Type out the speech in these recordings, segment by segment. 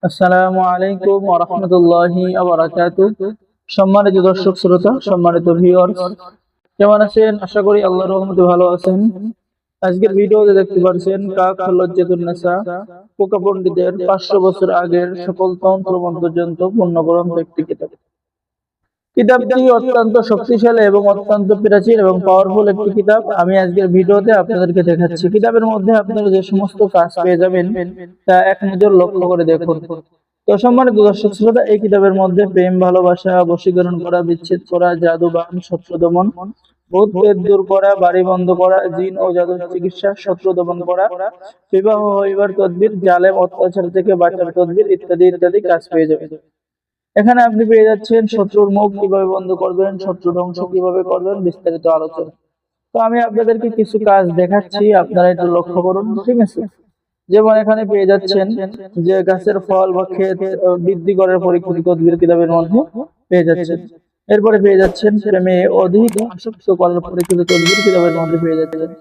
আসসালামু আলাইকুম ওয়া রাহমাতুল্লাহি ওয়া বারাকাতুহু। সম্মানিত দর্শক শ্রোতা, সম্মানিত ভিউয়ার্স, কেমন আছেন? আশা করি আল্লাহর রহমতে ভালো আছেন। আজকের ভিডিওতে দেখতে পাচ্ছেন কাক লজ্জাতুন নেসা, পোকা পণ্ডিতের 500 বছর আগের সকল তন্ত্র মন্ত্র যন্ত্র পূর্ণগ্রন্থ একটি কিতাব। কিতাবটি অত্যন্ত শক্তিশালী এবং অত্যন্ত প্রাচীন এবং পাওয়ারফুল একটি কিতাব। আমি আজকের ভিডিওতে আপনাদেরকে দেখাচ্ছি। কিতাবের মধ্যে আপনারা যে সমস্ত কাজ পেয়ে যাবেন তা এক নজর লক্ষ্য করে দেখুন। তো সম্মানিত দর্শক শ্রোতা, এই কিতাবের মধ্যে প্রেম, ভালোবাসা, বশীকরণ করা, বিচ্ছেদ করা, জাদু বান, শত্রু দমন, ভূত প্রেত দূর করা, বাড়ি বন্ধ করা, জিন ও জাদুর চিকিৎসা, শত্রু দমন করা, বিবাহ হইবার তদবির, জালেম অত্যাচার থেকে বাঁচার তদবির ইত্যাদি ইত্যাদি কাজ পেয়ে যাবেন। এখানে আপনি পেয়ে যাচ্ছেন শত্রুর মুখ কিভাবে বন্ধ করবেন, শত্রু ধ্বংস কিভাবে করবেন, বিস্তারিত আলোচনা। তো আমি আপনাদেরকে কিছু কাজ দেখাচ্ছি, আপনারা একটু লক্ষ্য করুন, ঠিক আছে? যেমন এখানে পেয়ে যাচ্ছেন যে গাছের ফল বা ক্ষেত বৃদ্ধি করার পরীক্ষিত তদবির কিতাবের মধ্যে পেয়ে যাচ্ছেন। এরপরে পেয়ে যাচ্ছেন প্রেমে অধিক আসক্ত করার পরীক্ষিত তদবির কিতাবের মধ্যে পেয়ে যাচ্ছেন।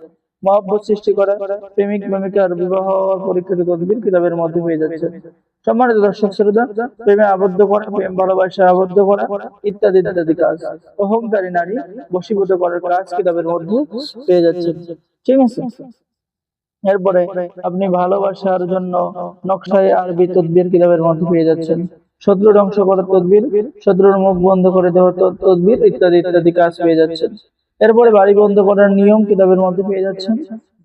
মহব্বত সৃষ্টি করা, প্রেমিক প্রেমিকার বিবাহ হওয়ার পরীক্ষিত তদবির কিতাবের মধ্যে পেয়ে যাচ্ছেন। সম্মানিত দর্শক শ্রোতা, প্রেমে আবদ্ধ করা, প্রেম ভালোবাসা আবদ্ধ করা ইত্যাদি ইত্যাদি কাজ, অহংকারী নারী বশীভূত করার কাজ কিতাবের মধ্যে পেয়ে যাচ্ছেন, ঠিক আছে? এরপরে আপনি ভালোবাসার জন্য নকশায় আরবি তদবির কিতাবের মধ্যে পেয়ে যাচ্ছেন। শত্রু ধ্বংস করার তদবির, শত্রুর মুখ বন্ধ করে দেওয়ার তদবির ইত্যাদি ইত্যাদি কাজ পেয়ে যাচ্ছেন। এরপরে বাড়ি বন্ধ করার নিয়ম কিতাবের মধ্যে পেয়ে যাচ্ছেন।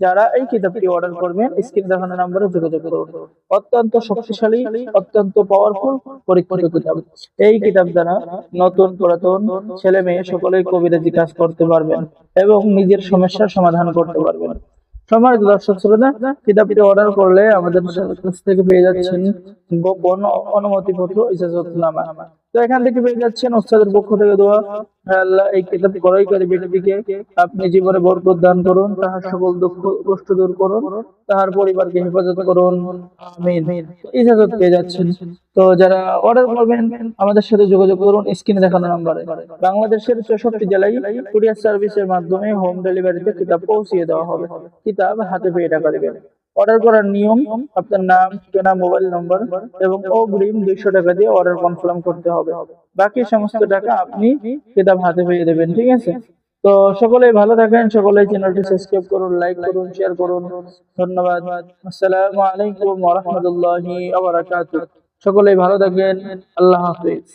যারা এই কিতাবটি অর্ডার করবেন স্ক্রিন দেখানো নম্বরে যোগাযোগ করুন। অত্যন্ত শক্তিশালী, অত্যন্ত পাওয়ারফুল পরীক্ষিত কিতাব। এই কিতাব দ্বারা নতুন পুরাতন ছেলে মেয়ে সকলেই কবিরাজি কাজ করতে পারবেন এবং নিজের সমস্যার সমাধান করতে পারবেন। সম্মানিত দর্শক শ্রোতা, কিতাবটি অর্ডার করলে আমাদের কাছ থেকে পেয়ে যাচ্ছেন গোপন অনুমতিপত্র, ইজাজতনামা। তো এখান থেকে পেয়ে যাচ্ছেন ওস্তাদের পক্ষ থেকে দোয়া, আল্লাহ এই কিতাব ক্রয়কারী ব্যক্তিকে আপনি জীবনে বরকত দান করুন, তাহার সকল দুঃখ কষ্ট দূর করুন, তাহার পরিবারকে হেফাজত করুন, আমিন। ইজাজত পেয়ে যাচ্ছেন। তো যারা অর্ডার করবেন আমাদের সাথে যোগাযোগ করুন স্ক্রিনে দেখানো নম্বরে। বাংলাদেশের 64 জেলায় কুরিয়ার সার্ভিসের মাধ্যমে হোম ডেলিভারিতে কিতাব পৌঁছিয়ে দেওয়া হবে। কিতাব হাতে পেয়ে টাকা দিবেন। অর্ডার করার নিয়ম, আপনার নাম, ঠিকানা, মোবাইল নম্বর এবং অগ্রিম 200 টাকা দিয়ে অর্ডার কনফার্ম করতে হবে। বাকি সমস্ত টাকা আপনি কিতাব হাতে পেয়ে দেবেন, ঠিক আছে? তো সকলেই ভালো থাকেন, সকলেই চ্যানেলটি সাবস্ক্রাইব করুন, লাইক করুন, শেয়ার করুন। ধন্যবাদ। আসসালামু আলাইকুম ওয়া রাহমাতুল্লাহি ওয়া বারাকাতুহু। সকলেই ভালো থাকেন। আল্লাহ হাফেজ।